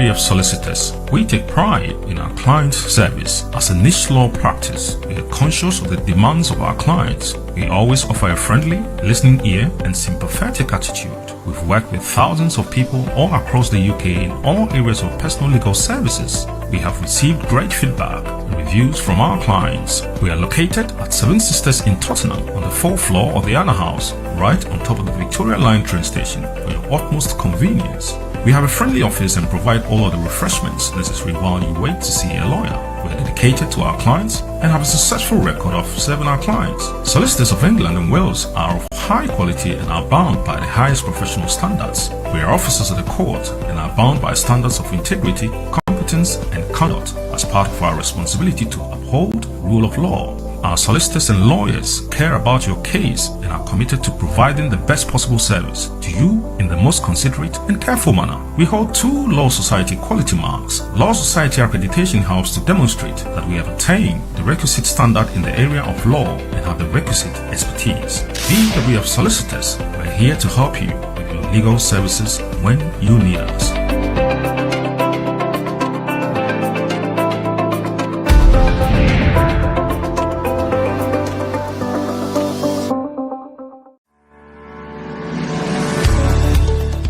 BWF Solicitors, we take pride in our client service. As a niche law practice, we are conscious of the demands of our clients. We always offer a friendly, listening ear and sympathetic attitude. We've worked with thousands of people all across the UK in all areas of personal legal services. We have received great feedback and reviews from our clients. We are located at Seven Sisters in Tottenham on the 4th floor of the Anna House, right on top of the Victoria Line train station for your utmost convenience. We have a friendly office and provide all of the refreshments necessary while you wait to see a lawyer. We are dedicated to our clients and have a successful record of serving our clients. Solicitors of England and Wales are of high quality and are bound by the highest professional standards. We are officers of the court and are bound by standards of integrity, competence and conduct as part of our responsibility to uphold rule of law. Our solicitors and lawyers care about your case and are committed to providing the best possible service to you in the most considerate and careful manner. We hold 2 Law Society quality marks. Law Society accreditation helps to demonstrate that we have attained the requisite standard in the area of law and have the requisite expertise. BWF Solicitors, we're here to help you with your legal services when you need us.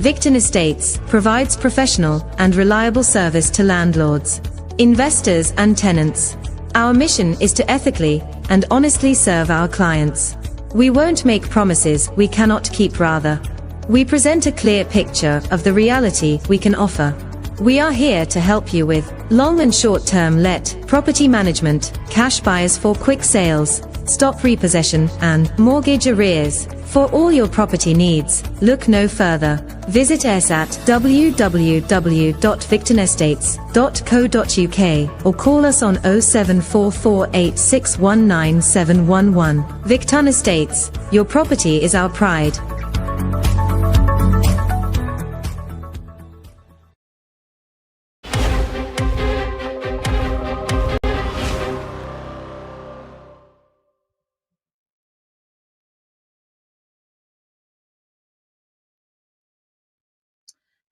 Victon Estates provides professional and reliable service to landlords, investors and tenants. Our mission is to ethically and honestly serve our clients. We won't make promises we cannot keep, rather. We present a clear picture of the reality we can offer. We are here to help you with long and short-term let, property management, cash buyers for quick sales, stop repossession and mortgage arrears. For all your property needs, look no further. Visit us at www.victonestates.co.uk or call us on 07448619711. Victon Estates, your property is our pride.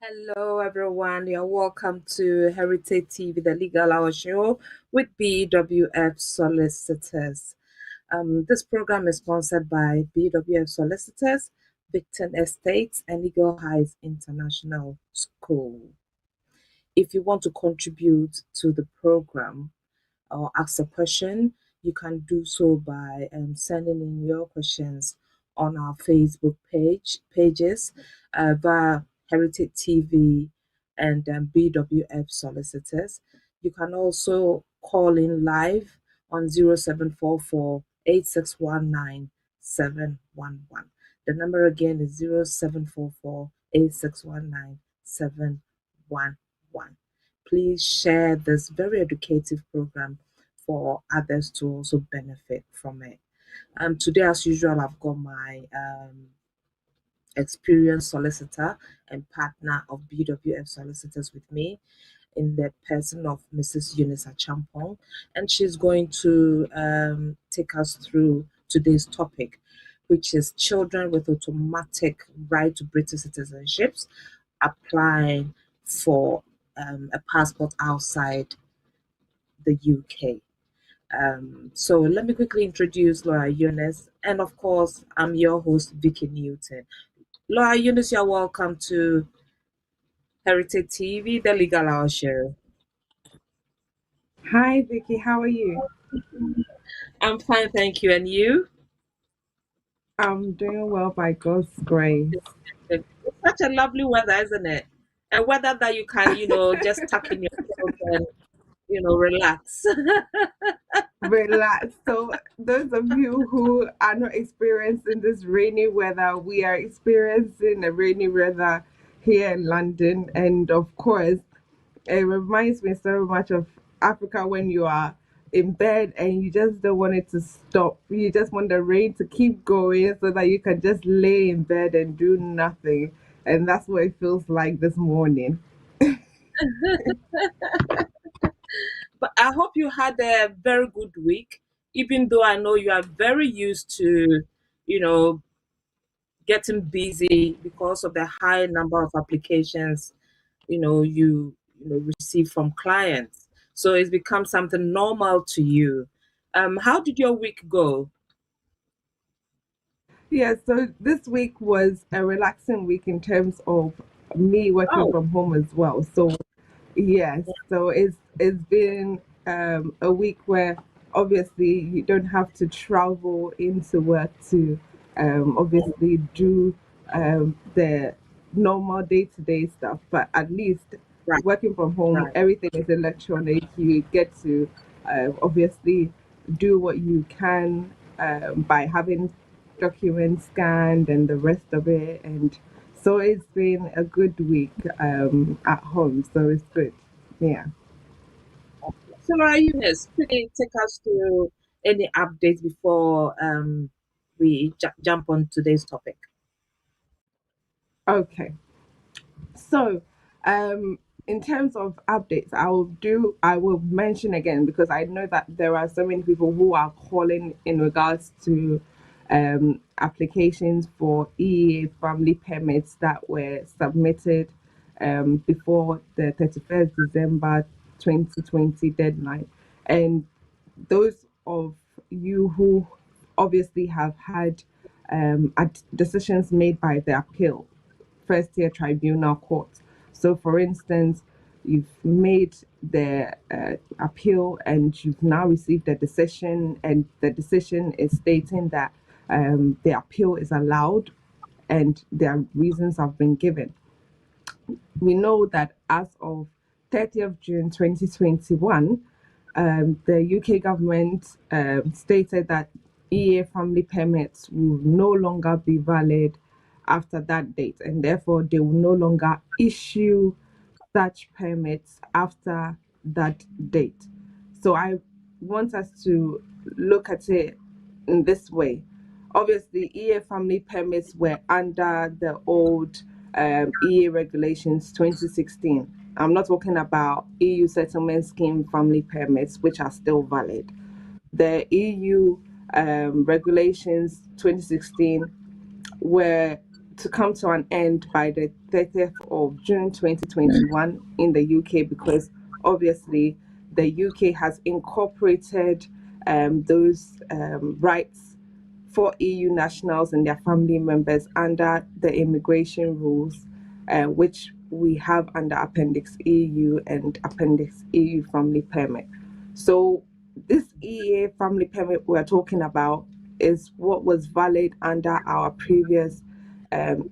Hello, everyone. You're welcome to Heritage TV, the Legal Hour Show with BWF Solicitors. This program is sponsored by BWF Solicitors, Victon Estates, and Eagle Heights International School. If you want to contribute to the program or ask a question, you can do so by sending in your questions on our Facebook pages via Heritage TV and BWF Solicitors. You can also call in live on 0744 8619 711. The number again is 0744 8619 711. Please share this very educative program for others to also benefit from it. Today, as usual, I've got my experienced solicitor and partner of BWF Solicitors with me in the person of Mrs. Eunice Achampong, and she's going to take us through today's topic, which is children with automatic right to British citizenships applying for a passport outside the UK. So let me quickly introduce Laura Eunice, and of course, I'm your host, Vicky Newton. Laura Eunice, you're welcome to Heritage TV, the Legal Hour Show. Hi, Vicky. How are you? I'm fine, thank you. And you? I'm doing well by God's grace. It's such a lovely weather, isn't it? A weather that you can, just tuck in yourself and, relax. Relax. So, those of you who are not experiencing this rainy weather, we are experiencing a rainy weather here in London. And of course, it reminds me so much of Africa when you are in bed and you just don't want it to stop. You just want the rain to keep going so that you can just lay in bed and do nothing. And that's what it feels like this morning. But I hope you had a very good week, even though I know you are very used to, getting busy because of the high number of applications, you receive from clients. So it's become something normal to you. How did your week go? Yeah, so this week was a relaxing week in terms of me working Oh, from home as well. So yes, so it's been a week where obviously you don't have to travel into work to obviously do the normal day-to-day stuff, but at least right, working from home, right. everything is electronic. You get to obviously do what you can by having documents scanned and the rest of it, and so it's been a good week at home, so it's good. Yeah. So, Eunice, quickly take us through any updates before we jump on today's topic. Okay. So, in terms of updates, I will mention again because I know that there are so many people who are calling in regards to applications for EEA family permits that were submitted before the 31st December 2020 deadline. And those of you who obviously have had decisions made by the appeal first tier tribunal court. So, for instance, you've made the appeal and you've now received a decision, and the decision is stating that the appeal is allowed and their reasons have been given. We know that as of 30th June 2021, the UK government stated that EA family permits will no longer be valid after that date, and therefore they will no longer issue such permits after that date. So I want us to look at it in this way. Obviously, EA family permits were under the old EA regulations 2016. I'm not talking about EU settlement scheme family permits, which are still valid. The EU regulations 2016 were to come to an end by the 30th of June 2021 in the UK, because obviously the UK has incorporated those rights for EU nationals and their family members under the immigration rules, which we have under Appendix EU and Appendix EU family permit. So this EEA family permit we're talking about is what was valid under our previous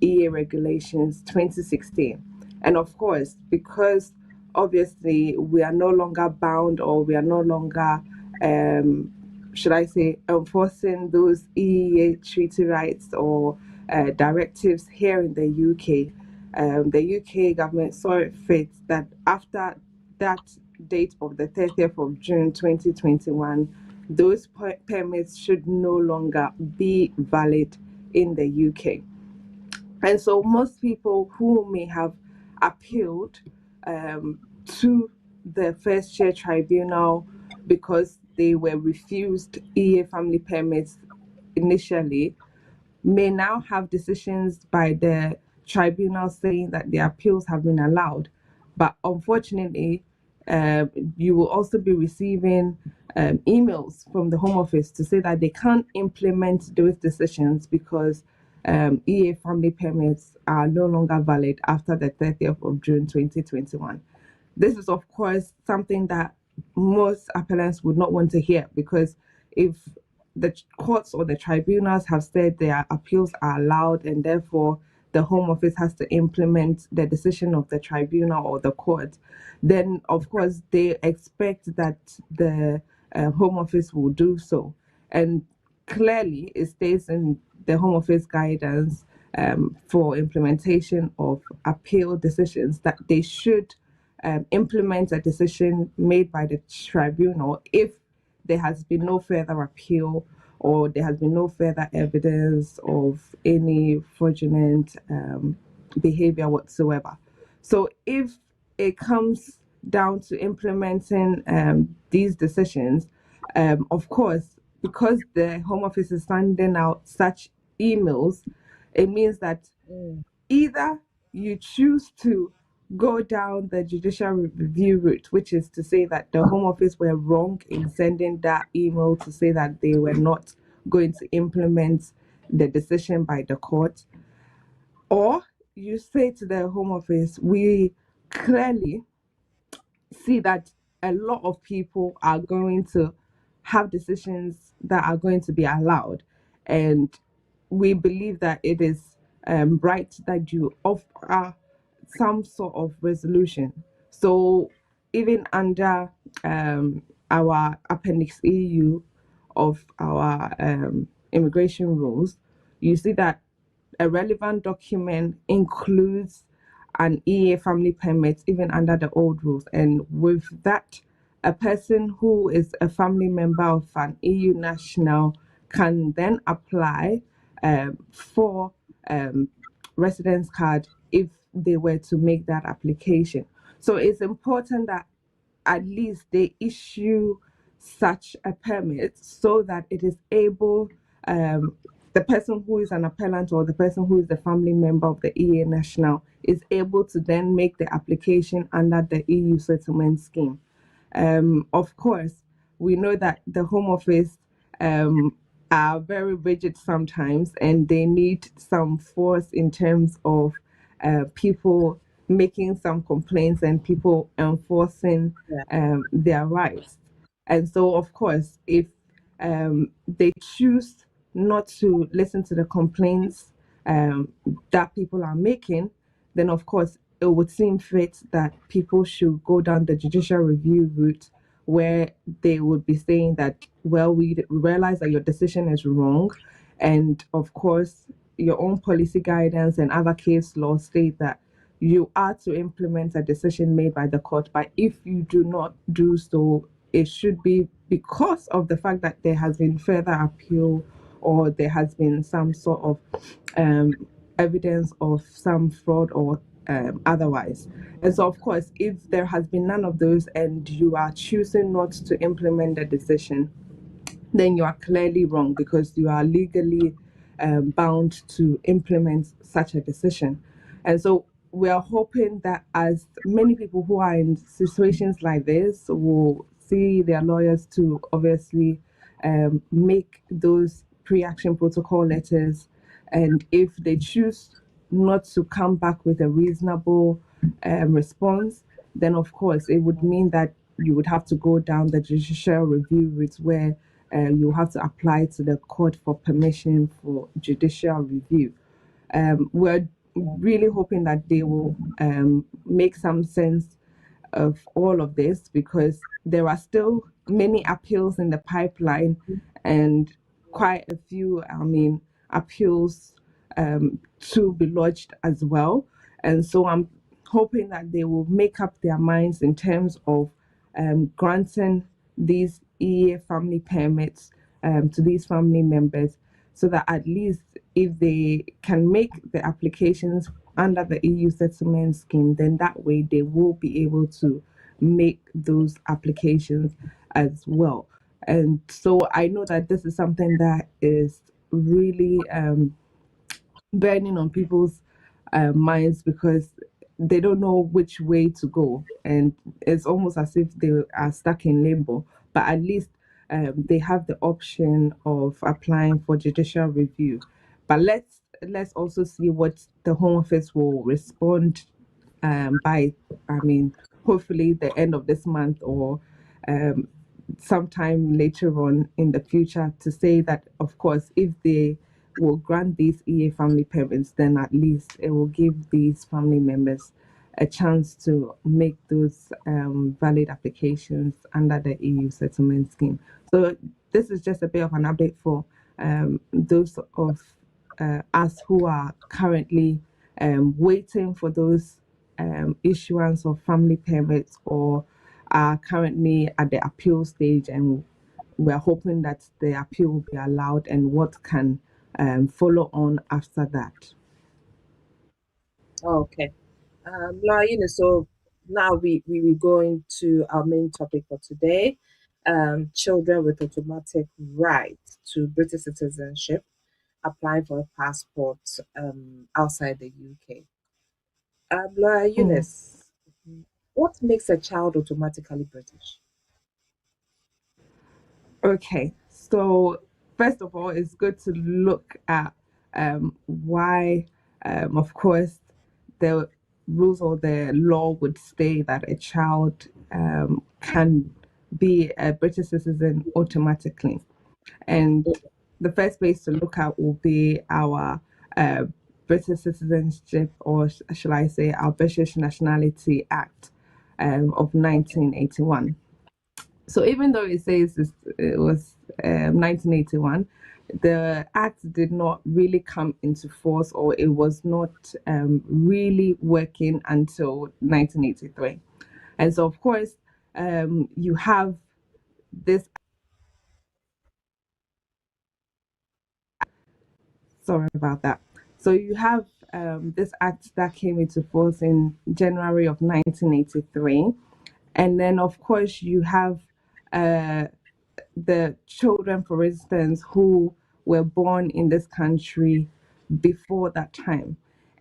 EA regulations 2016. And of course, because obviously we are no longer bound, or we are no longer should I say, enforcing those EEA treaty rights or directives here in the UK, the UK government saw it fit that after that date of the 30th of June 2021, those permits should no longer be valid in the UK. And so most people who may have appealed to the first chair tribunal because they were refused EA family permits initially may now have decisions by the tribunal saying that their appeals have been allowed. But unfortunately, you will also be receiving emails from the Home Office to say that they can't implement those decisions because EA family permits are no longer valid after the 30th of June 2021. This is, of course, something that most appellants would not want to hear, because if the courts or the tribunals have said their appeals are allowed and therefore the Home Office has to implement the decision of the tribunal or the court, then of course they expect that the Home Office will do so. And clearly it states in the Home Office guidance for implementation of appeal decisions that they should implement a decision made by the tribunal if there has been no further appeal or there has been no further evidence of any fraudulent behavior whatsoever. So if it comes down to implementing these decisions, of course, because the Home Office is sending out such emails, it means that either you choose to go down the judicial review route, which is to say that the Home Office were wrong in sending that email to say that they were not going to implement the decision by the court, or you say to the Home Office, we clearly see that a lot of people are going to have decisions that are going to be allowed. And we believe that it is right that you offer some sort of resolution. So even under our Appendix EU of our immigration rules, you see that a relevant document includes an EA family permit, even under the old rules. And with that, a person who is a family member of an EU national can then apply for residence card if they were to make that application. So it's important that at least they issue such a permit so that it is able, the person who is an appellant or the person who is the family member of the EA national is able to then make the application under the EU settlement scheme. Of course, we know that the Home Office are very rigid sometimes, and they need some force in terms of people making some complaints and people enforcing their rights. And so, of course, if they choose not to listen to the complaints that people are making, then of course it would seem fit that people should go down the judicial review route, where they would be saying that, well, we realize that your decision is wrong. And of course, your own policy guidance and other case laws state that you are to implement a decision made by the court. But if you do not do so, it should be because of the fact that there has been further appeal, or there has been some sort of evidence of some fraud or otherwise. And so, of course, if there has been none of those and you are choosing not to implement the decision, then you are clearly wrong, because you are legally bound to implement such a decision. And so we are hoping that as many people who are in situations like this will see their lawyers to obviously make those pre-action protocol letters, and if they choose not to come back with a reasonable response, then of course it would mean that you would have to go down the judicial review route, where you have to apply to the court for permission for judicial review. We're really hoping that they will make some sense of all of this, because there are still many appeals in the pipeline, and quite a few, appeals to be lodged as well. And so I'm hoping that they will make up their minds in terms of granting these EA family permits to these family members, so that at least if they can make the applications under the EU settlement scheme, then that way they will be able to make those applications as well. And so I know that this is something that is really burning on people's minds, because they don't know which way to go, and it's almost as if they are stuck in limbo. But at least they have the option of applying for judicial review. But let's also see what the Home Office will respond by, hopefully the end of this month, or sometime later on in the future, to say that, of course, if they will grant these EA family permits, then at least it will give these family members a chance to make those valid applications under the EU settlement scheme. So this is just a bit of an update for those of us who are currently waiting for those issuance of family permits, or are currently at the appeal stage, and we're hoping that the appeal will be allowed, and what can follow on after that. Okay. Now, so now we will go into our main topic for today. Children with automatic right to British citizenship applying for a passport outside the UK. Laura Hmm. Eunice, what makes a child automatically British? Okay, so first of all, it's good to look at why, of course, the rules or the law would say that a child can be a British citizen automatically. And the first place to look at will be our uh, British Citizenship, or shall I say, our British Nationality Act of 1981. So even though it says it was 1981, the act did not really come into force, or it was not really working until 1983. And so, of course, you have this. Sorry about that. So you have this act that came into force in January of 1983. And then, of course, you have uh, the children, for instance, who were born in this country before that time.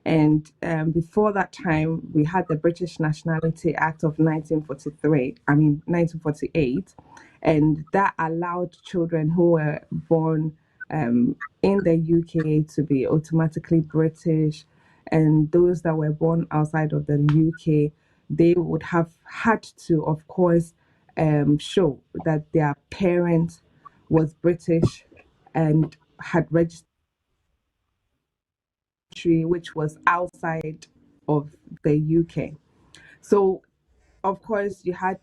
And before that time, we had the British Nationality Act of 1948, and that allowed children who were born in the UK to be automatically British, and those that were born outside of the UK, they would have had to, of course, show that their parent was British and had registered which was outside of the UK. So, of course, you had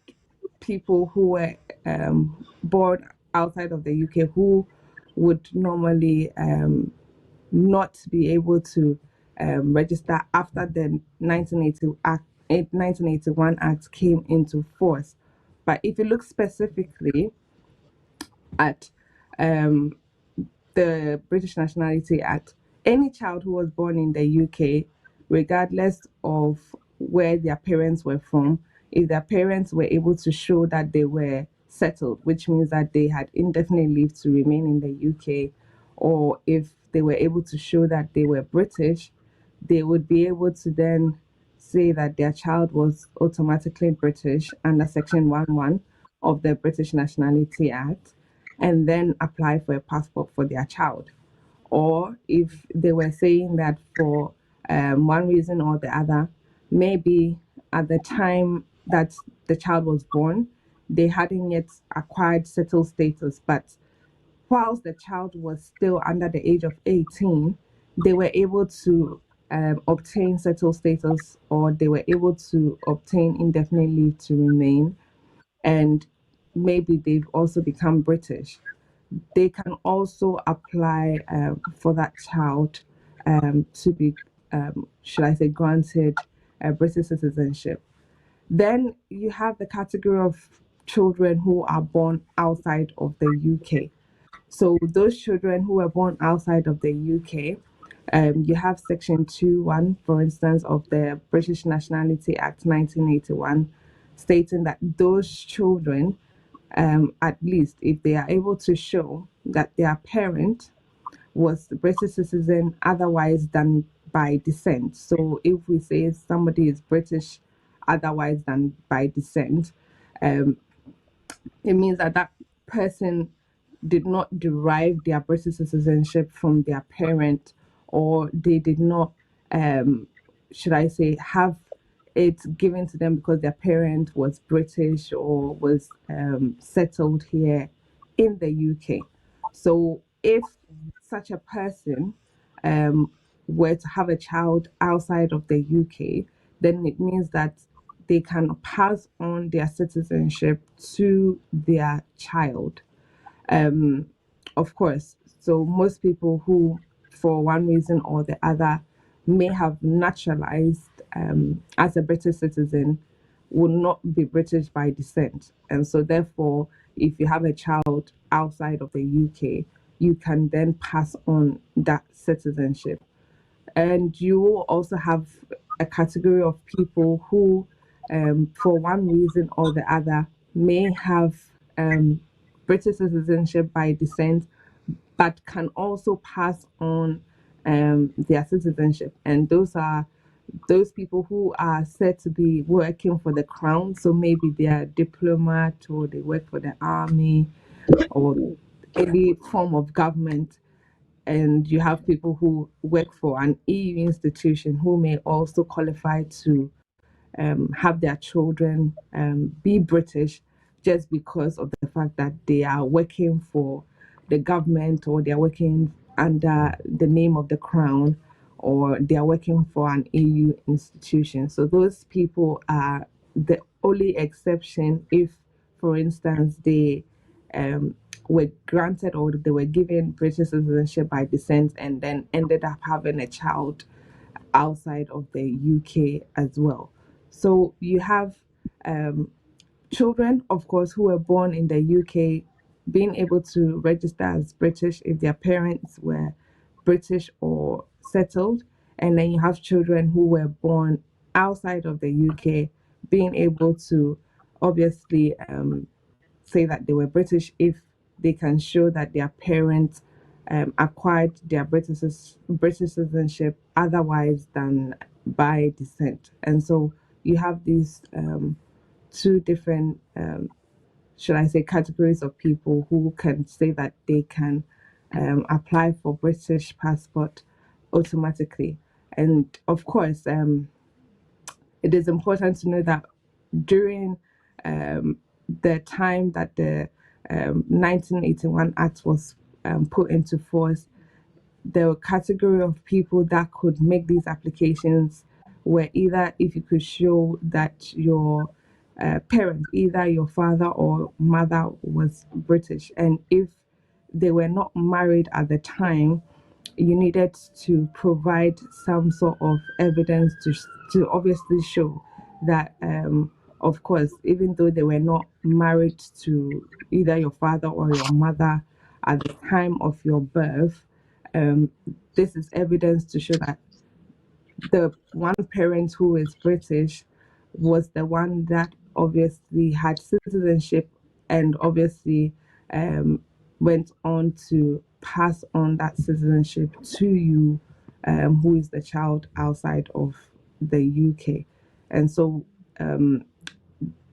people who were born outside of the UK who would normally not be able to register after the 1981 Act came into force. But if you look specifically at um, the British Nationality Act, any child who was born in the UK, regardless of where their parents were from, if their parents were able to show that they were settled, which means that they had indefinite leave to remain in the UK, or if they were able to show that they were British, they would be able to then say that their child was automatically British under Section 11 of the British Nationality Act, and then apply for a passport for their child. Or if they were saying that for one reason or the other, maybe at the time that the child was born, they hadn't yet acquired settled status, but whilst the child was still under the age of 18, they were able to obtain settled status, or they were able to obtain indefinite leave to remain, and maybe they've also become British. They can also apply for that child to be, should I say, granted British citizenship. Then you have the category of children who are born outside of the UK. So those children who were born outside of the UK, you have Section 2(1), for instance, of the British Nationality Act 1981, stating that those children, at least if they are able to show that their parent was a British citizen otherwise than by descent. So if we say somebody is British otherwise than by descent, um, it means that that person did not derive their British citizenship from their parent, or they did not, should I say, have it given to them because their parent was British or was settled here in the UK. So if such a person um, were to have a child outside of the UK, then it means that they can pass on their citizenship to their child. Um, of course, so most people who, for one reason or the other, may have naturalized as a British citizen will not be British by descent. And so, therefore, if you have a child outside of the UK, you can then pass on that citizenship. And you will also have a category of people who, for one reason or the other, may have British citizenship by descent, but can also pass on their citizenship. And those are those people who are said to be working for the crown, so maybe they are diplomat or they work for the army or any form of government, and you have people who work for an EU institution who may also qualify to have their children be British just because of the fact that they are working for the government or they are working under the name of the crown or they are working for an EU institution. So those people are the only exception if, for instance, they were granted or they were given British citizenship by descent and then ended up having a child outside of the UK as well. So you have children, of course, who were born in the UK being able to register as British if their parents were British or settled. And then you have children who were born outside of the UK being able to obviously say that they were British if they can show that their parents acquired their British citizenship otherwise than by descent. And so you have these two different, should I say, categories of people who can say that they can apply for British passport automatically. And of course, it is important to know that during the time that the 1981 Act was put into force, the category of people that could make these applications were either if you could show that your parent, either your father or mother, was British, and if they were not married at the time, you needed to provide some sort of evidence to obviously show that, of course, even though they were not married to either your father or your mother at the time of your birth, this is evidence to show that the one parent who is British was the one that obviously had citizenship and obviously went on to pass on that citizenship to you, who is the child outside of the UK. And so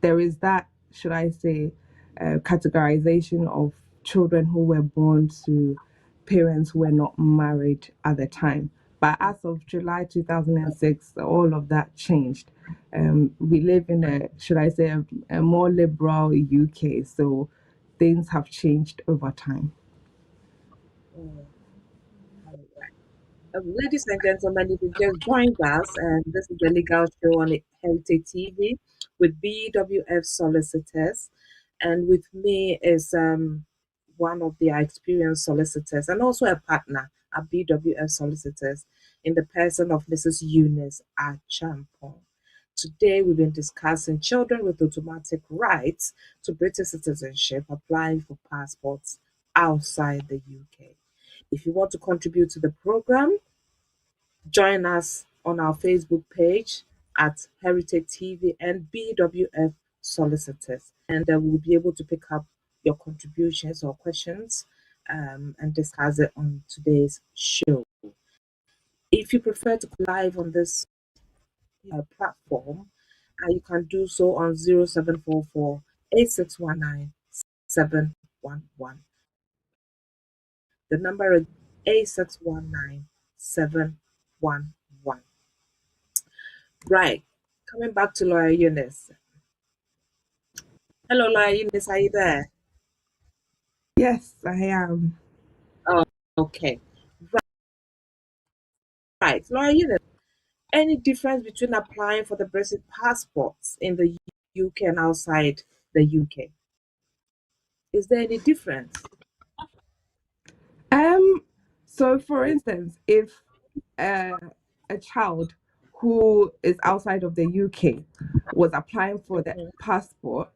there is that, should I say, categorization of children who were born to parents who were not married at the time. But as of July 2006, all of that changed. We live in a, should I say, a more liberal UK, so things have changed over time. Ladies and gentlemen, if you just joined us, and this is the legal show on Heritage TV with BWF Solicitors, and with me is one of the experienced solicitors and also a partner at BWF Solicitors in the person of Mrs. Eunice Achampong. Today, we've been discussing children with automatic rights to British citizenship applying for passports outside the UK. If you want to contribute to the program, join us on our Facebook page at Heritage TV and BWF Solicitors, and we'll be able to pick up your contributions or questions and discuss it on today's show. If you prefer to go live on this platform, you can do so on 0744 8619 711. The number is 8619 711. Right. Coming back to Lawyer Eunice. Hello, Lawyer Eunice. Are you there? Yes, I am. Oh, okay. Right. Lawyer Eunice, any difference between applying for the British passports in the UK and outside the UK? Is there any difference? So for instance, if a child who is outside of the UK was applying for the passport,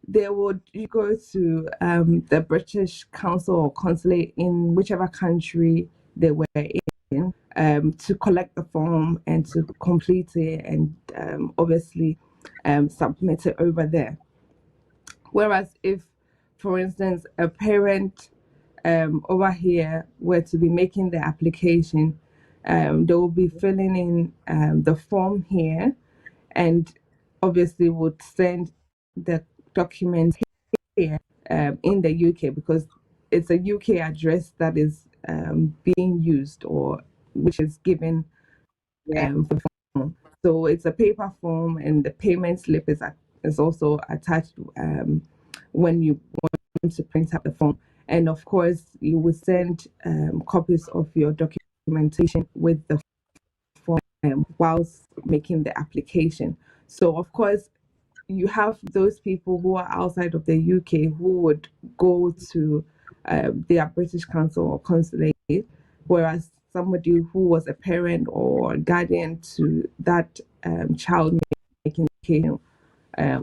they would go to the British Council or consulate in whichever country they were in to collect the form and to complete it and obviously submit it over there. Whereas if, for instance, a parent over here were to be making the application, They will be filling in the form here, and obviously would send the documents here in the UK, because it's a UK address that is being used, or which is given for the form. So it's a paper form, and the payment slip is also attached when you want to print out the form. And of course, you will send copies of your documentation with the form whilst making the application. So of course, you have those people who are outside of the UK who would go to their British council or consulate, whereas somebody who was a parent or guardian to that child making application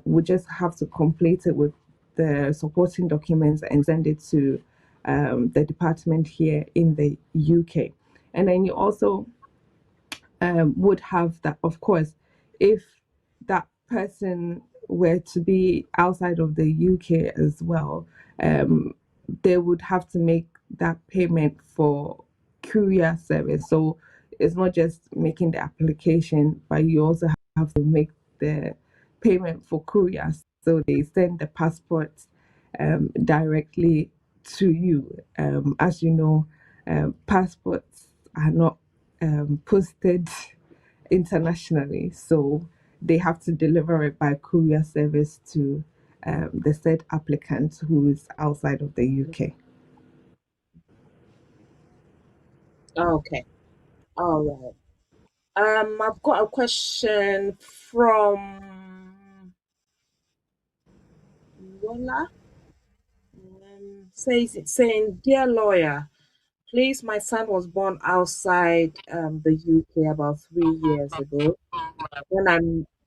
would just have to complete it with the supporting documents and send it to the department here in the UK. And then you also would have that, of course, if that person were to be outside of the UK as well, they would have to make that payment for courier service. So it's not just making the application, but you also have to make the payment for courier. So they send the passports directly to you. As you know, passports are not posted internationally, so they have to deliver it by courier service to the said applicant who is outside of the UK. Okay. All right. I've got a question from Lola. Saying, dear lawyer, please, my son was born outside the UK about 3 years ago when I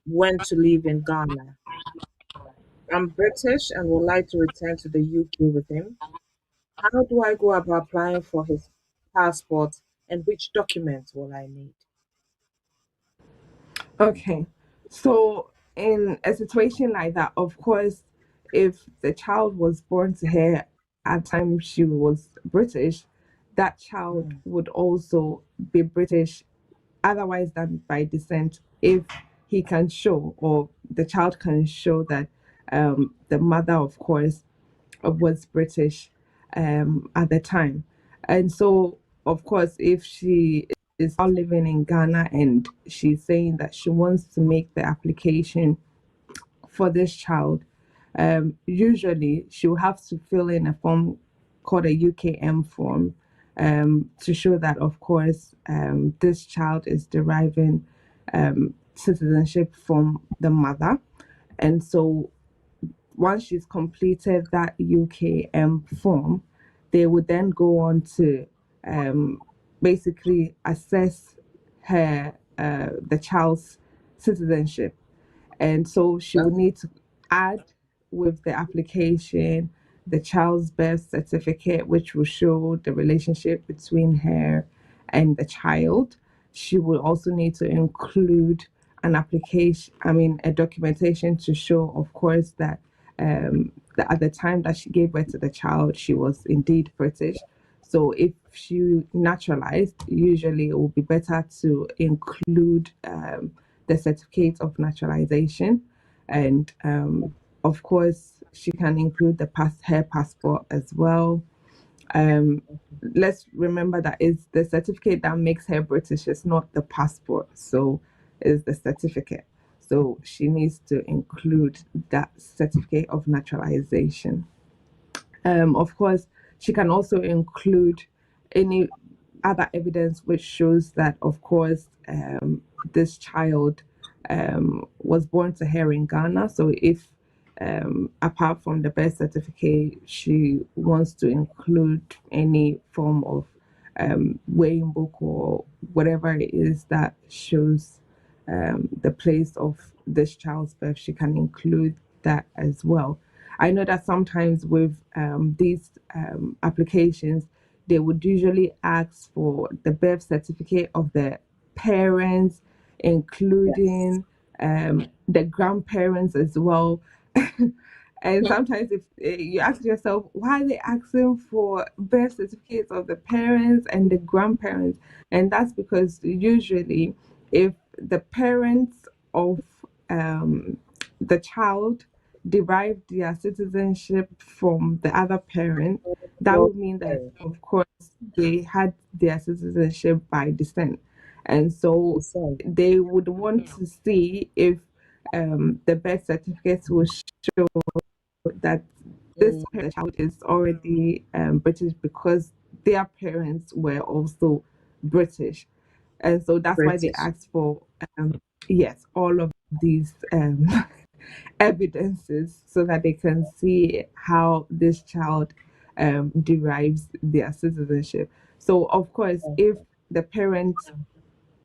went to live in Ghana. I'm British and would like to return to the UK with him. How do I go about applying for his passport, and which documents will I need? Okay, so in a situation like that, of course, if the child was born to her at the time she was British, that child would also be British, otherwise than by descent, if he can show, or the child can show that the mother, of course, was British at the time. And so, of course, if she is now living in Ghana and she's saying that she wants to make the application for this child, usually she'll have to fill in a form called a UKM form to show that, of course, this child is deriving citizenship from the mother. And so once she's completed that UKM form, they would then go on to basically assess her the child's citizenship. And so she would need to add with the application the child's birth certificate, which will show the relationship between her and the child. She will also need to include an application, a documentation to show, of course, that at the time that she gave birth to the child, she was indeed British. So if she naturalized, usually it would be better to include the certificate of naturalization, and of course she can include her passport as well. Let's remember that it's the certificate that makes her British, it's not the passport. So it's the certificate. So she needs to include that certificate of naturalization. Of course, she can also include any other evidence which shows that, of course, this child was born to her in Ghana. So if apart from the birth certificate, she wants to include any form of weighing book or whatever it is that shows the place of this child's birth, she can include that as well. I know that sometimes with these applications, they would usually ask for the birth certificate of the parents, including the grandparents as well. And sometimes if you ask yourself, why are they asking for birth certificates of the parents and the grandparents? And that's because usually if the parents of the child derived their citizenship from the other parent, that would mean that, Okay. of course, they had their citizenship by descent. And so So, they would want to see if the birth certificates will show that this mm, child is already British because their parents were also British. And so that's why they British. asked for, yes, all of these evidences so that they can see how this child derives their citizenship. So, of course, if the parent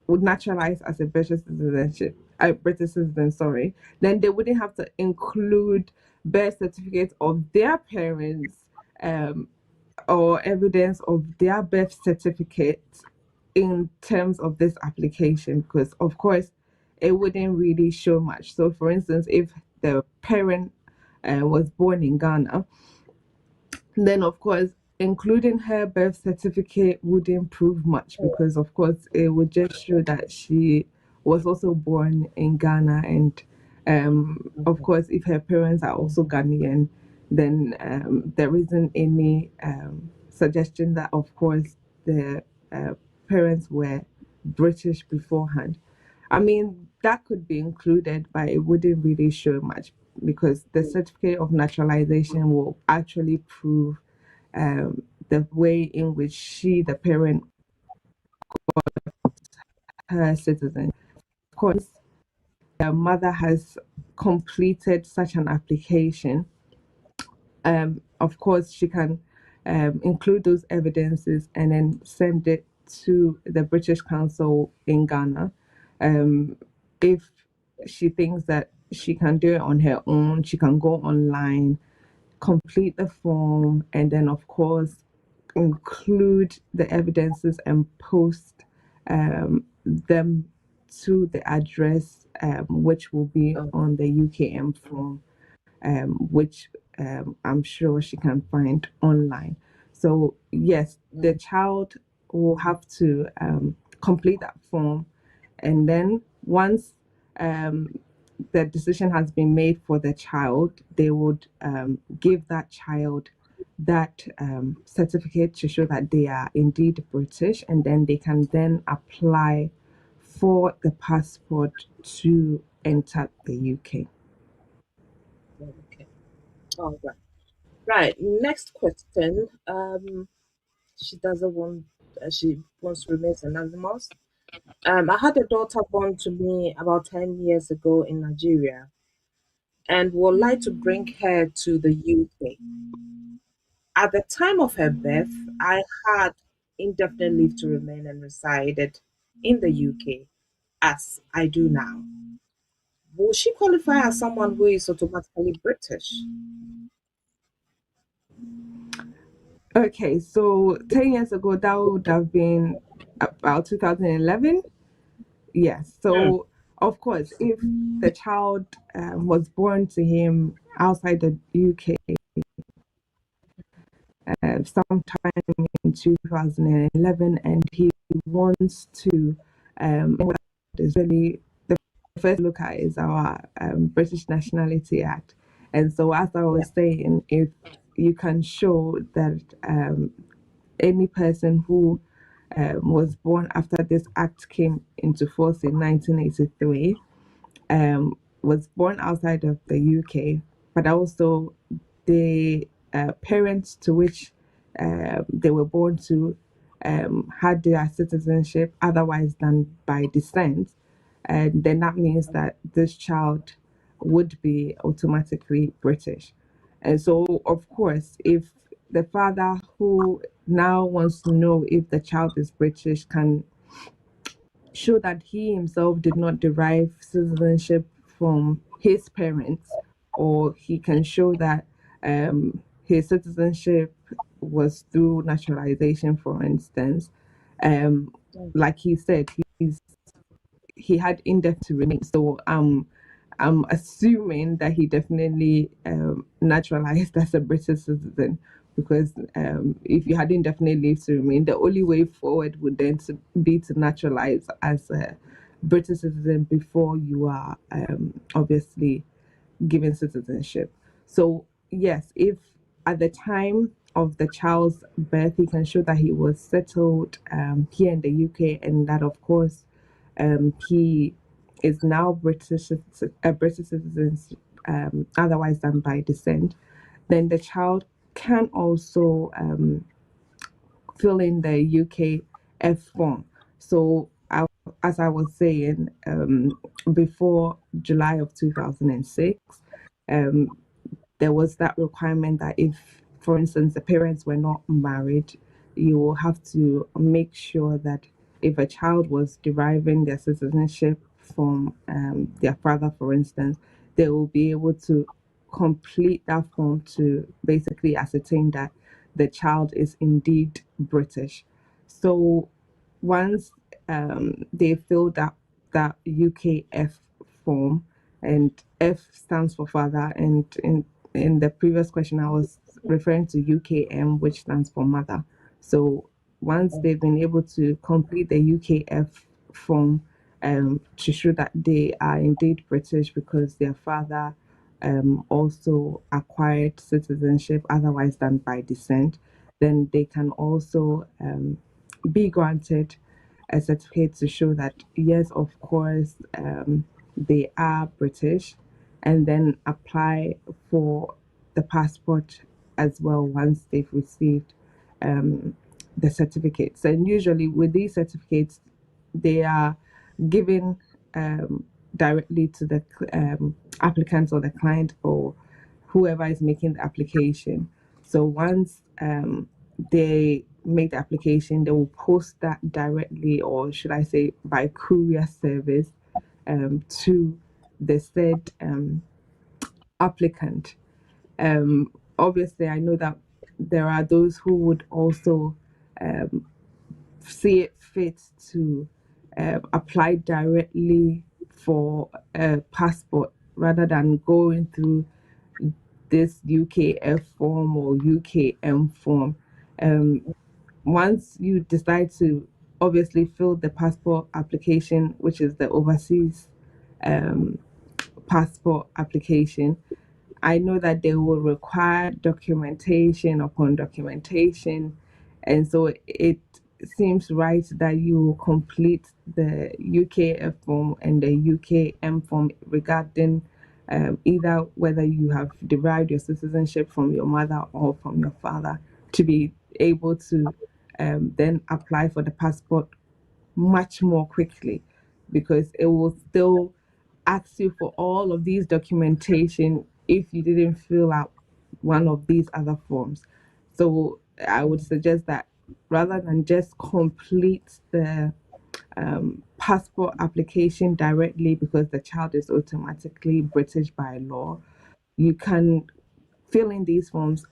would naturalize as a British citizen, sorry, then they wouldn't have to include birth certificates of their parents um, or evidence of their birth certificate in terms of this application, because of course it wouldn't really show much. So, for instance, if the parent was born in Ghana, then of course including her birth certificate wouldn't prove much because of course it would just show that she was also born in Ghana, and of course if her parents are also Ghanaian, then there isn't any suggestion that of course the uh, parents were British beforehand. I mean, that could be included, but it wouldn't really show much because the certificate of naturalization will actually prove the way in which she, the parent, her citizen. Of course, the mother has completed such an application. Of course, she can include those evidences and then send it to the British Council in Ghana. If she thinks that she can do it on her own, she can go online, complete the form, and then, of course, include the evidences and post them to the address, which will be Oh, on the UKM form, which I'm sure she can find online. So, yes, the mm, child will have to complete that form. And then once um, the decision has been made for the child, they would give that child that certificate to show that they are indeed British, and then they can then apply for the passport to enter the UK. okay. All right. Right. Next question. She doesn't want. She wants to remain anonymous. I had a daughter born to me about 10 years ago in Nigeria, and would like to bring her to the UK. At the time of her birth, I had indefinite leave to remain and resided in the UK, as I do now. Will she qualify as someone who is automatically British? Okay, so 10 years ago, that would have been about 2011. Yes. Mm, So, of course, if the child was born to him outside the UK sometime in 2011 and he wants to, what is really the first look at is our British Nationality Act. And so, as I yeah. was saying, if you can show that any person who was born after this act came into force in 1983, was born outside of the UK, but also the parents to which they were born to had their citizenship otherwise than by descent, and then that means that this child would be automatically British. And so, of course, if the father who now wants to know if the child is British can show that he himself did not derive citizenship from his parents, or he can show that his citizenship was through naturalization, for instance. Um, Mm, like he said, he had indefinite to remain. So I'm assuming that he definitely naturalized as a British citizen, because if you had indefinite leave to remain, the only way forward would then be to naturalize as a British citizen before you are obviously given citizenship. So yes, if at the time of the child's birth, he can show that he was settled here in the UK, and that of course he is now a British citizen, otherwise than by descent, then the child can also fill in the UKF form. So as I was saying, before July of 2006, um, there was that requirement that if, for instance, the parents were not married, you will have to make sure that if a child was deriving their citizenship from their father, for instance, they will be able to complete that form to basically ascertain that the child is indeed British. So once they fill that UKF form, and F stands for father, and in the previous question I was referring to UKM, which stands for mother. So once they've been able to complete the UKF form to show that they are indeed British because their father also acquired citizenship otherwise than by descent, then they can also be granted a certificate to show that yes, of course, they are British, and then apply for the passport as well once they've received the certificates. And usually with these certificates, they are given directly to the applicant or the client or whoever is making the application. So once they make the application, they will post that directly, or should I say by courier service, to the said applicant. Obviously, I know that there are those who would also see it fit to apply directly for a passport rather than going through this UKF form or UKM form. Once you decide to obviously fill the passport application, which is the overseas passport application, I know that they will require documentation upon documentation. And so it seems right that you complete the UKF form and the UKM form regarding either whether you have derived your citizenship from your mother or from your father, to be able to then apply for the passport much more quickly, because it will still ask you for all of these documentation if you didn't fill out one of these other forms. So I would suggest that rather than just complete the passport application directly because the child is automatically British by law, you can fill in these forms,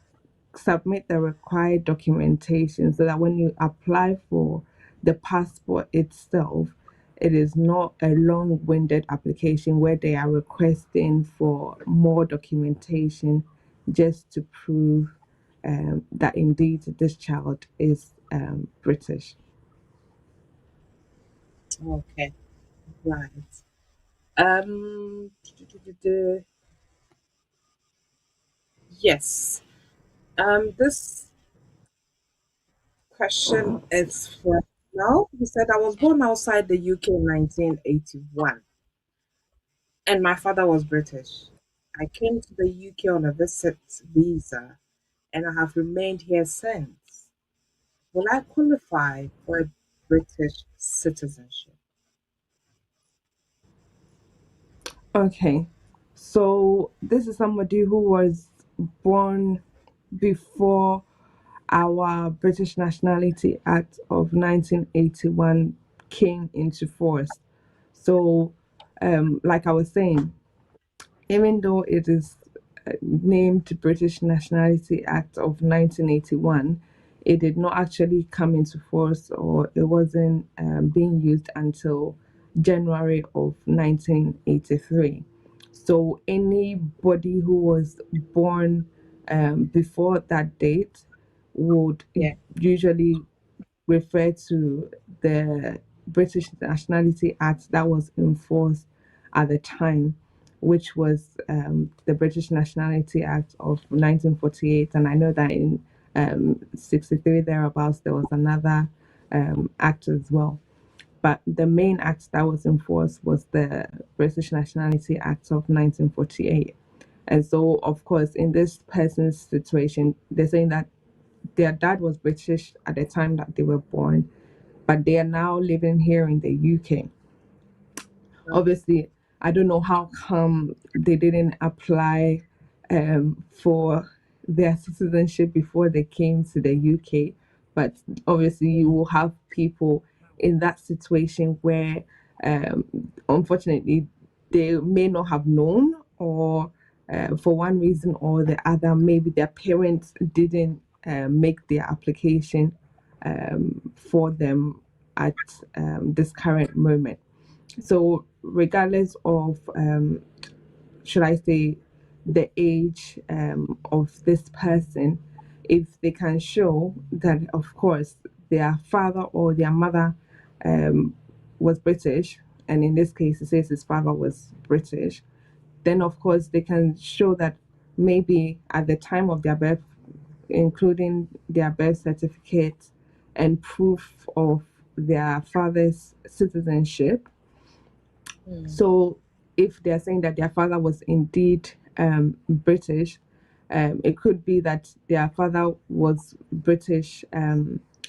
submit the required documentation so that when you apply for the passport itself, it is not a long-winded application where they are requesting for more documentation just to prove that indeed this child is British. Okay, right. Um, yes. This question is for now. He said, I was born outside the UK in 1981, and my father was British. I came to the UK on a visit visa, and I have remained here since. Will I qualify for a British citizenship? Okay, so this is somebody who was born before our British Nationality Act of 1981 came into force. So, like I was saying, even though it is named British Nationality Act of 1981, it did not actually come into force, or it wasn't being used until January of 1983. So anybody who was born before that date would Yeah. usually refer to the British Nationality Act that was enforced at the time, which was the British Nationality Act of 1948. And I know that in 63 thereabouts, there was another act as well. But the main act that was enforced was the British Nationality Act of 1948. And so, of course, in this person's situation, they're saying that their dad was British at the time that they were born, but they are now living here in the UK. Obviously, I don't know how come they didn't apply for their citizenship before they came to the UK, but obviously you will have people in that situation where unfortunately they may not have known, or for one reason or the other, maybe their parents didn't make their application for them at this current moment. So regardless of should I say the age of this person, if they can show that of course their father or their mother was British, and in this case it says his father was British, then of course they can show that maybe at the time of their birth, including their birth certificate and proof of their father's citizenship. So if they're saying that their father was indeed British, it could be that their father was British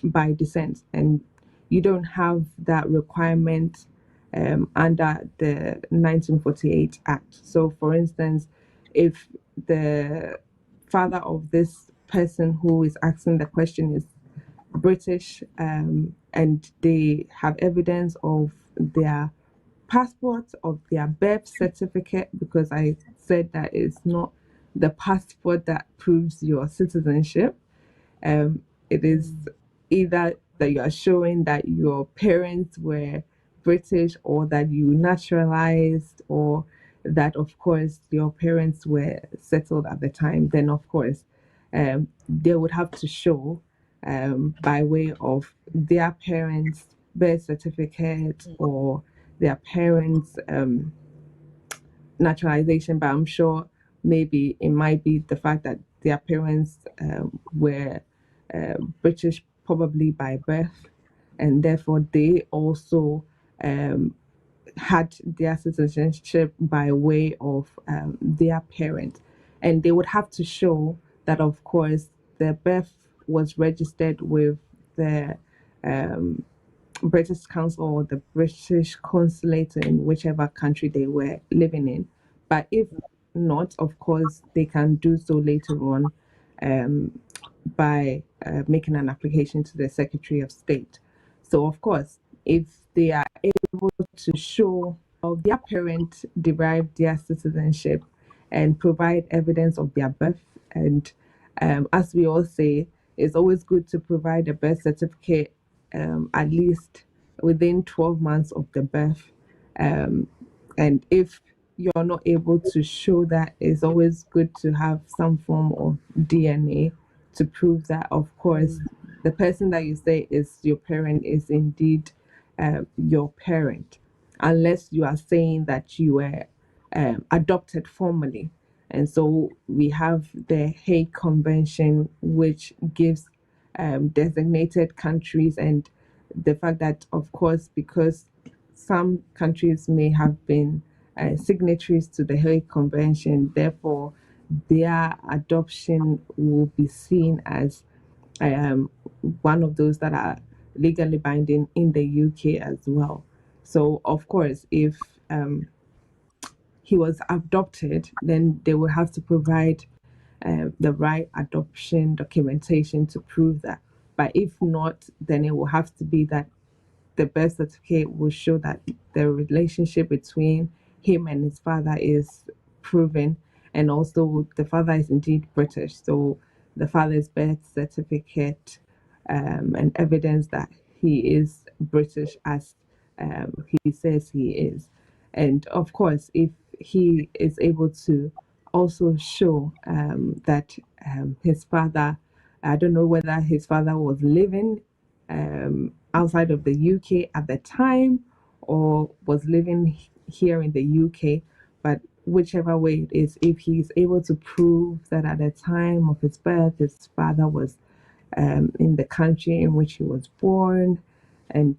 by descent, and you don't have that requirement under the 1948 Act. So, for instance, if the father of this person who is asking the question is British, and they have evidence of their passport, of their birth certificate, because I said that it's not the passport that proves your citizenship. It is either that you are showing that your parents were British, or that you naturalized, or that of course your parents were settled at the time. Then of course they would have to show by way of their parents' birth certificate or their parents' naturalization. But I'm sure maybe it might be the fact that their parents were British, probably by birth, and therefore they also had their citizenship by way of their parent. And they would have to show that, of course, their birth was registered with the British Council or the British Consulate in whichever country they were living in. But if not, of course, they can do so later on by making an application to the Secretary of State. So, of course, if they are able to show how their parent derived their citizenship and provide evidence of their birth, and as we all say, it's always good to provide a birth certificate at least within 12 months of the birth. And if you're not able to show that, it's always good to have some form of DNA to prove that, of course, the person that you say is your parent is indeed your parent, unless you are saying that you were adopted formally. And so we have the Hague Convention, which gives designated countries, and the fact that, of course, because some countries may have been signatories to the Hague Convention, therefore their adoption will be seen as one of those that are legally binding in the UK as well. So, of course, if he was adopted, then they will have to provide the right adoption documentation to prove that. But if not, then it will have to be that the birth certificate will show that the relationship between him and his father is proven, and also the father is indeed British. So the father's birth certificate and evidence that he is British as he says he is. And of course, if he is able to also show that his father, I don't know whether his father was living outside of the UK at the time or was living here in the UK, but whichever way it is, if he's able to prove that at the time of his birth, his father was in the country in which he was born, and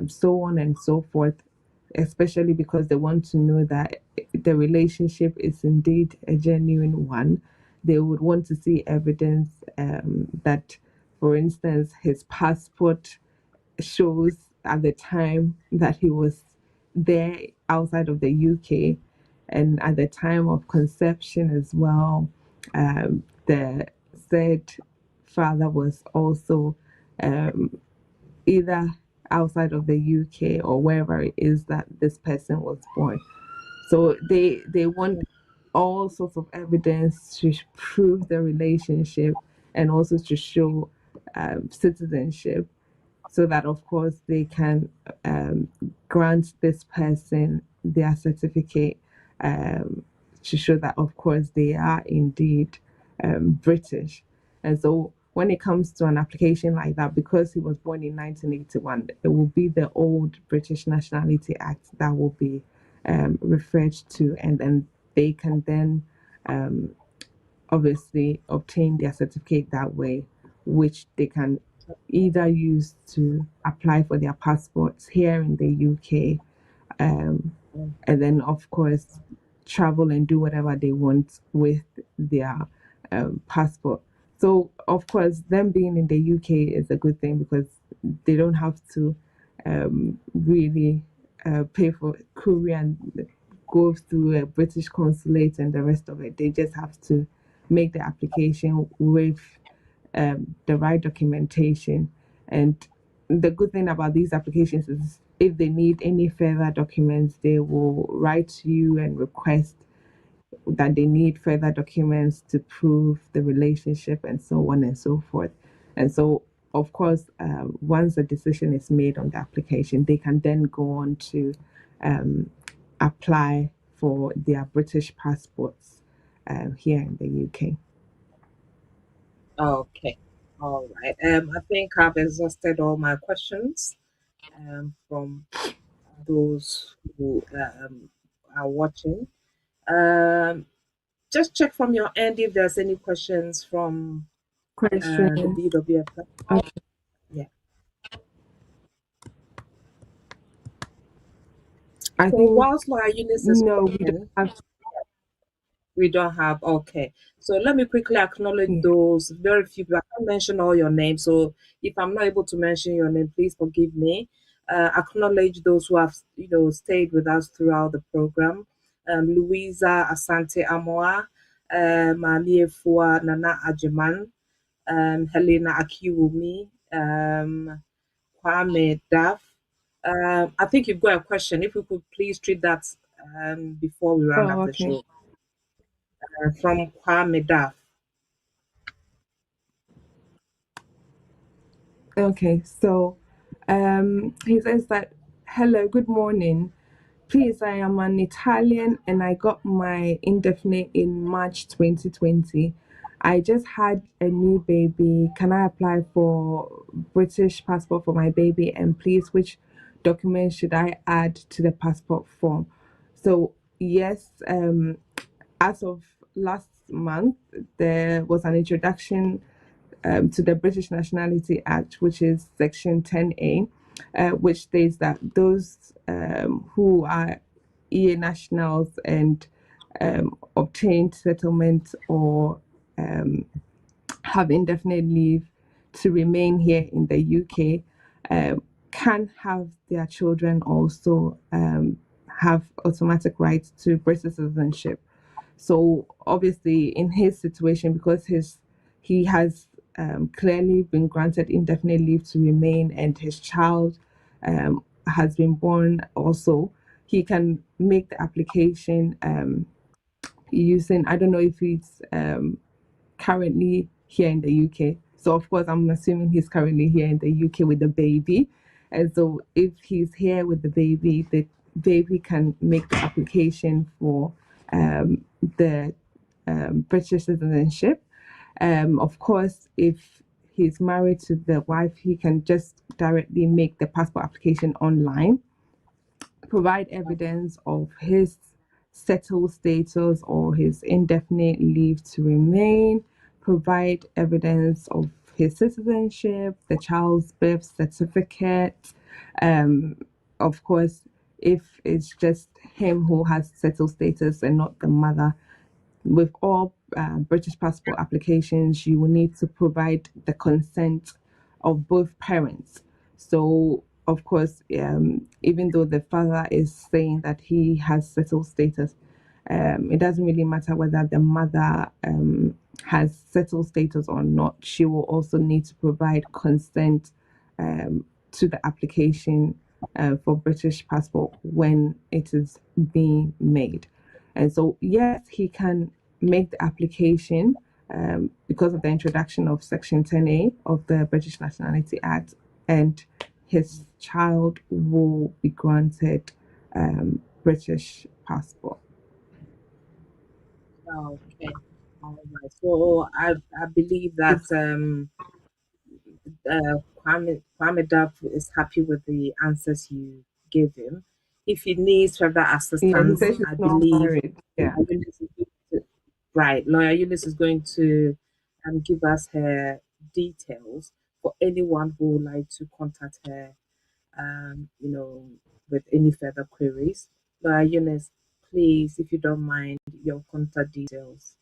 so on and so forth, especially because they want to know that the relationship is indeed a genuine one. They would want to see evidence that, for instance, his passport shows at the time that he was there outside of the UK, and at the time of conception as well, the said father was also either outside of the UK or wherever it is that this person was born. So they want all sorts of evidence to prove the relationship and also to show citizenship, so that of course they can grant this person their certificate, to show that of course they are indeed British. And so when it comes to an application like that, because he was born in 1981, it will be the old British Nationality Act that will be referred to, and then they can then obviously obtain their certificate that way, which they can either use to apply for their passports here in the UK, and then of course travel and do whatever they want with their passport. So of course them being in the UK is a good thing, because they don't have to really pay for courier and go through a British consulate and the rest of it. They just have to make the application with the right documentation. And the good thing about these applications is if they need any further documents, they will write to you and request that they need further documents to prove the relationship and so on and so forth. And so, of course, once a decision is made on the application, they can then go on to apply for their British passports here in the UK. Okay. All right. I think I've exhausted all my questions from those who are watching. Um, just check from your end if there's any questions from the Questions? BWF platform. Okay. Yeah. I So think whilst Lawyer Eunice is no, we don't talking, have. we don't have. Okay. So let me quickly acknowledge Yeah. those very few people. I can't mention all your names. So if I'm not able to mention your name, please forgive me. Acknowledge those who have, stayed with us throughout the program. Louisa Asante Amoa, Mami Efua Nana Ajiman, Helena Akiwumi, Kwame Duff. I think you've got a question. If we could please treat that before we round Oh, up the okay. show. From Kwame Duff. Okay. So, he says that, hello, good morning. Please, I am an Italian and I got my indefinite in March 2020. I just had a new baby. Can I apply for British passport for my baby? And please, which documents should I add to the passport form? So, yes, as of last month, there was an introduction to the British Nationality Act, which is Section 10A, which states that those who are EA nationals and obtained settlement or have indefinite leave to remain here in the UK can have their children also have automatic rights to British citizenship. So obviously, in his situation, because he has clearly been granted indefinite leave to remain, and his child has been born also, he can make the application using, I don't know if he's currently here in the UK. So of course, I'm assuming he's currently here in the UK with the baby. And so if he's here with the baby, baby can make the application for the British citizenship. Of course, if he's married to the wife, he can just directly make the passport application online, provide evidence of his settled status or his indefinite leave to remain, provide evidence of his citizenship, the child's birth certificate. Of course, if it's just him who has settled status and not the mother, with all British passport applications, you will need to provide the consent of both parents. So, of course, even though the father is saying that he has settled status, it doesn't really matter whether the mother has settled status or not. She will also need to provide consent to the application for British passport when it is being made. And so, yes, he can make the application because of the introduction of Section 10A of the British Nationality Act, and his child will be granted British passport. Okay. All right. So I believe that Kwame Dab is happy with the answers you gave him. If he needs further Yeah, he assistance, says he's I not believe married. Yeah. Lawyer Eunice is going to give us her details for anyone who would like to contact her, with any further queries. Lawyer Eunice, please, if you don't mind, your contact details.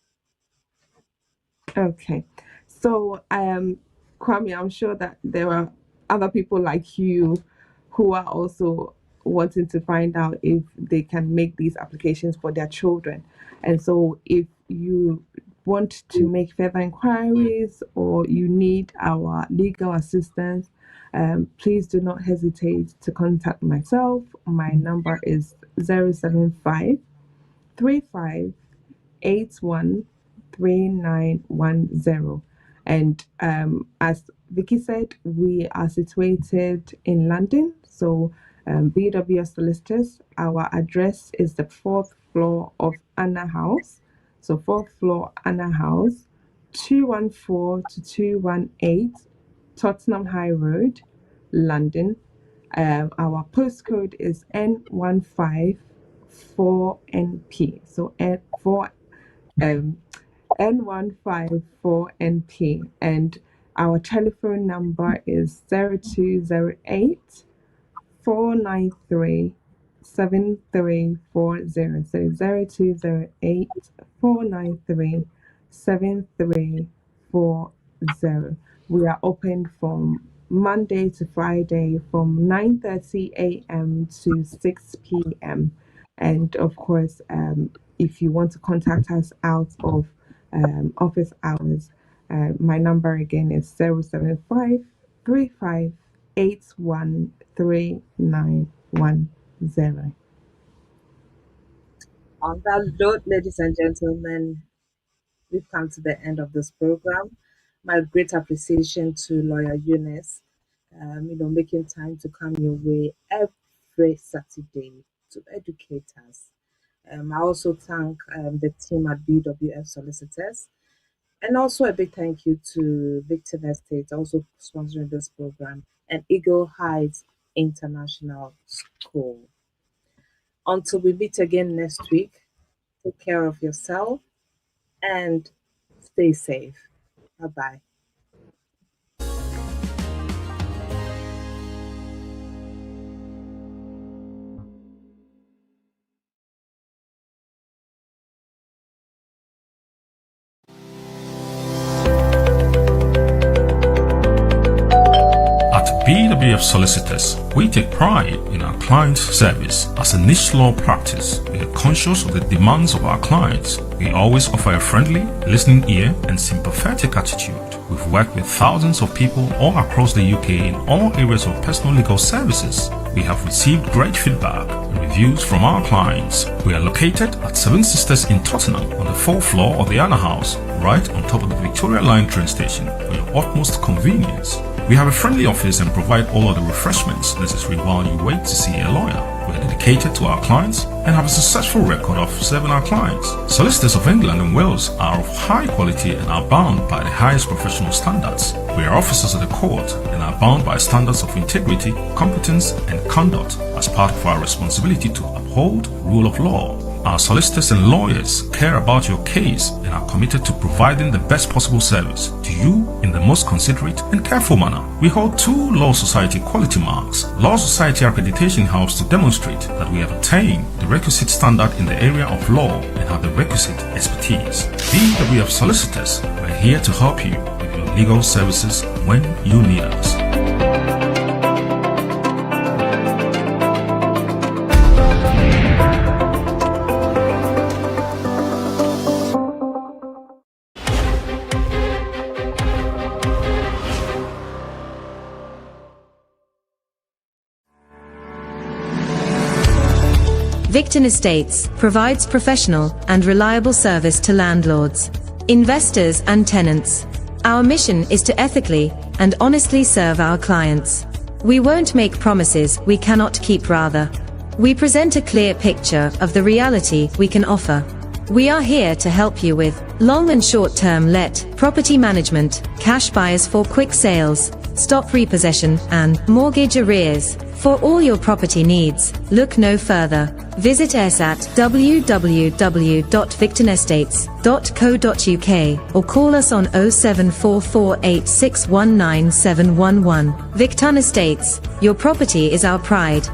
Okay. So, Kwame, I'm sure that there are other people like you who are also wanting to find out if they can make these applications for their children. And so, if you want to make further inquiries or you need our legal assistance, please do not hesitate to contact myself. My number is 075 35 813910. And as Vicky said, we are situated in London. So, BWF Solicitors, our address is the 4th floor of Anna House. So, 4th floor, Anna House, 214 to 218, Tottenham High Road, London. Our postcode is N154NP. So, N154NP, and our telephone number is 0208 493 7340. So 0208 493 7340. We are open from Monday to Friday from 9:30 a.m. to 6 p.m. And of course, if you want to contact us out of office hours, my number again is 075 35 813910. On that note, ladies and gentlemen, we've come to the end of this program. My great appreciation to Lawyer Eunice, making time to come your way every Saturday to educate us. I also thank the team at BWF Solicitors, and also a big thank you to Victor Estate, also sponsoring this program, and Eagle Heights International School. Until we meet again next week, take care of yourself and stay safe. Bye-bye. At BWF Solicitors, we take pride in our clients' service. As a niche law practice, we are conscious of the demands of our clients. We always offer a friendly, listening ear and sympathetic attitude. We've worked with thousands of people all across the UK in all areas of personal legal services. We have received great feedback and reviews from our clients. We are located at Seven Sisters in Tottenham on the 4th floor of the Anna House, right on top of the Victoria Line train station for your utmost convenience. We have a friendly office and provide all of the refreshments necessary while you wait to see a lawyer. We are dedicated to our clients and have a successful record of serving our clients. Solicitors of England and Wales are of high quality and are bound by the highest professional standards. We are officers of the court and are bound by standards of integrity, competence and conduct as part of our responsibility to uphold rule of law. Our solicitors and lawyers care about your case and are committed to providing the best possible service to you in the most considerate and careful manner. We hold 2 Law Society quality marks. Law Society accreditation helps to demonstrate that we have attained the requisite standard in the area of law and have the requisite expertise. BWF Solicitors, we're here to help you with your legal services when you need us. Victon Estates provides professional and reliable service to landlords, investors and tenants. Our mission is to ethically and honestly serve our clients. We won't make promises we cannot keep, rather. We present a clear picture of the reality we can offer. We are here to help you with long and short-term let, property management, cash buyers for quick sales, stop repossession and mortgage arrears. For all your property needs, look no further. Visit us at www.victonestates.co.uk or call us on 07448619711. Victon Estates, your property is our pride.